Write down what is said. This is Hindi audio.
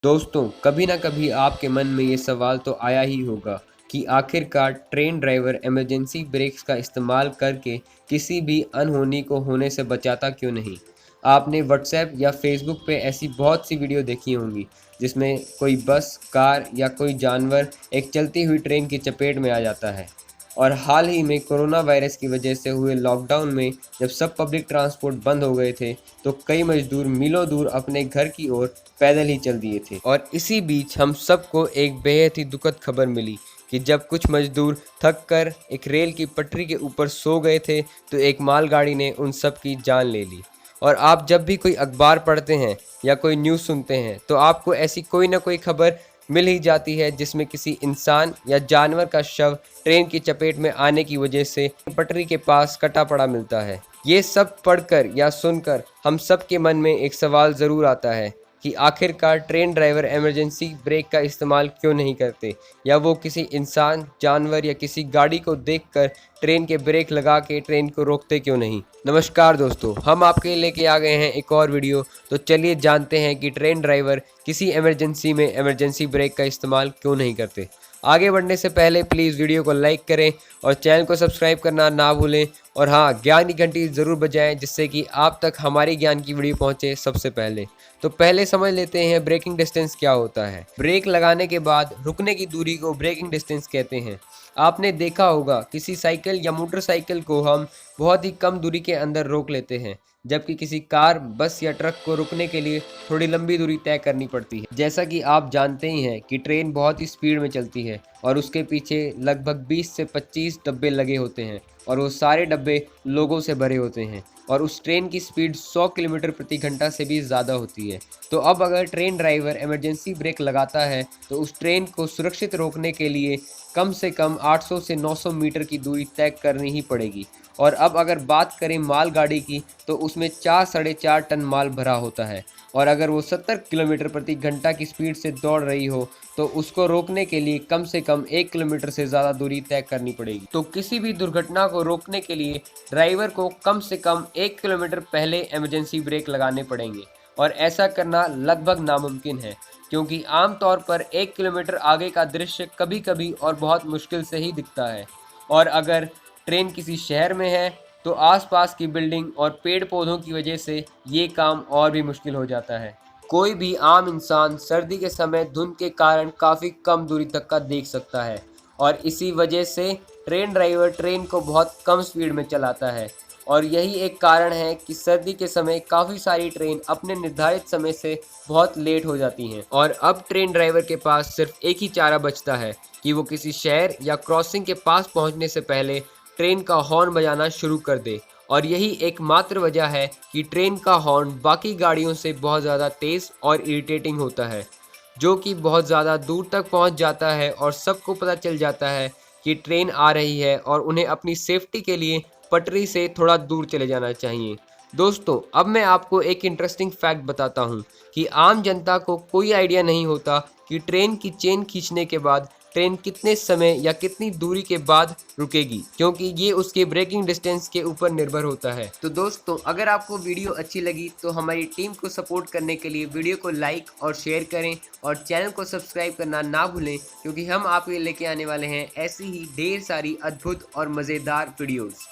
दोस्तों, कभी ना कभी आपके मन में ये सवाल तो आया ही होगा कि आखिरकार ट्रेन ड्राइवर इमरजेंसी ब्रेक्स का इस्तेमाल करके किसी भी अनहोनी को होने से बचाता क्यों नहीं। आपने व्हाट्सएप या फेसबुक पे ऐसी बहुत सी वीडियो देखी होंगी जिसमें कोई बस, कार या कोई जानवर एक चलती हुई ट्रेन की चपेट में आ जाता है। और हाल ही में कोरोना वायरस की वजह से हुए लॉकडाउन में जब सब पब्लिक ट्रांसपोर्ट बंद हो गए थे, तो कई मजदूर मीलों दूर अपने घर की ओर पैदल ही चल दिए थे। और इसी बीच हम सबको एक बेहद ही दुखद खबर मिली कि जब कुछ मजदूर थक कर एक रेल की पटरी के ऊपर सो गए थे, तो एक मालगाड़ी ने उन सब की जान ले ली। और आप जब भी कोई अखबार पढ़ते हैं या कोई न्यूज़ सुनते हैं, तो आपको ऐसी कोई ना कोई खबर मिल ही जाती है जिसमें किसी इंसान या जानवर का शव ट्रेन की चपेट में आने की वजह से पटरी के पास कटा पड़ा मिलता है। ये सब पढ़कर या सुनकर हम सब के मन में एक सवाल ज़रूर आता है कि आखिरकार ट्रेन ड्राइवर इमरजेंसी ब्रेक का इस्तेमाल क्यों नहीं करते, या वो किसी इंसान, जानवर या किसी गाड़ी को देखकर ट्रेन के ब्रेक लगा के ट्रेन को रोकते क्यों नहीं। नमस्कार दोस्तों, हम आपके लेके आ गए हैं एक और वीडियो। तो चलिए जानते हैं कि ट्रेन ड्राइवर किसी इमरजेंसी में इमरजेंसी ब्रेक का इस्तेमाल क्यों नहीं करते। आगे बढ़ने से पहले प्लीज़ वीडियो को लाइक करें और चैनल को सब्सक्राइब करना ना भूलें। और हाँ, ज्ञान की घंटी ज़रूर बजाएं जिससे कि आप तक हमारी ज्ञान की वीडियो पहुंचे सबसे पहले। तो पहले समझ लेते हैं ब्रेकिंग डिस्टेंस क्या होता है। ब्रेक लगाने के बाद रुकने की दूरी को ब्रेकिंग डिस्टेंस कहते हैं। आपने देखा होगा किसी साइकिल या मोटरसाइकिल को हम बहुत ही कम दूरी के अंदर रोक लेते हैं, जबकि किसी कार, बस या ट्रक को रुकने के लिए थोड़ी लंबी दूरी तय करनी पड़ती है। जैसा कि आप जानते ही हैं कि ट्रेन बहुत ही स्पीड में चलती है और उसके पीछे लगभग 20 से 25 डब्बे लगे होते हैं और वो सारे डब्बे लोगों से भरे होते हैं और उस ट्रेन की स्पीड 100 किलोमीटर प्रति घंटा से भी ज़्यादा होती है। तो अब अगर ट्रेन ड्राइवर इमरजेंसी ब्रेक लगाता है तो उस ट्रेन को सुरक्षित रोकने के लिए कम से कम 800 से 900 मीटर की दूरी तय करनी ही पड़ेगी। और अब अगर बात करें मालगाड़ी की, तो उसमें 4-4.5 टन माल भरा होता है और अगर वो 70 किलोमीटर प्रति घंटा की स्पीड से दौड़ रही हो तो उसको रोकने के लिए कम से कम 1 किलोमीटर से ज़्यादा दूरी तय करनी पड़ेगी। तो किसी भी दुर्घटना को रोकने के लिए ड्राइवर को कम से कम 1 किलोमीटर पहले इमरजेंसी ब्रेक लगाने पड़ेंगे और ऐसा करना लगभग नामुमकिन है, क्योंकि आमतौर पर 1 किलोमीटर आगे का दृश्य कभी कभी और बहुत मुश्किल से ही दिखता है। और अगर ट्रेन किसी शहर में है तो आसपास की बिल्डिंग और पेड़ पौधों की वजह से ये काम और भी मुश्किल हो जाता है। कोई भी आम इंसान सर्दी के समय धुंध के कारण काफ़ी कम दूरी तक का देख सकता है और इसी वजह से ट्रेन ड्राइवर ट्रेन को बहुत कम स्पीड में चलाता है। और यही एक कारण है कि सर्दी के समय काफ़ी सारी ट्रेन अपने निर्धारित समय से बहुत लेट हो जाती हैं और अब ट्रेन ड्राइवर के पास सिर्फ एक ही चारा बचता है कि वो किसी शहर या क्रॉसिंग के पास पहुंचने से पहले ट्रेन का हॉर्न बजाना शुरू कर दे। और यही एकमात्र वजह है कि ट्रेन का हॉर्न बाकी गाड़ियों से बहुत ज़्यादा तेज़ और इरिटेटिंग होता है, जो कि बहुत ज़्यादा दूर तक पहुंच जाता है और सबको पता चल जाता है कि ट्रेन आ रही है और उन्हें अपनी सेफ्टी के लिए पटरी से थोड़ा दूर चले जाना चाहिए। दोस्तों, अब मैं आपको एक इंटरेस्टिंग फैक्ट बताता हूँ कि आम जनता को कोई आइडिया नहीं होता कि ट्रेन की चेन खींचने के बाद ट्रेन कितने समय या कितनी दूरी के बाद रुकेगी, क्योंकि ये उसके ब्रेकिंग डिस्टेंस के ऊपर निर्भर होता है। तो दोस्तों, अगर आपको वीडियो अच्छी लगी तो हमारी टीम को सपोर्ट करने के लिए वीडियो को लाइक और शेयर करें और चैनल को सब्सक्राइब करना ना भूलें, क्योंकि हम आपके लेके आने वाले हैं ऐसी ही ढेर सारी अद्भुत और मज़ेदार वीडियोज़।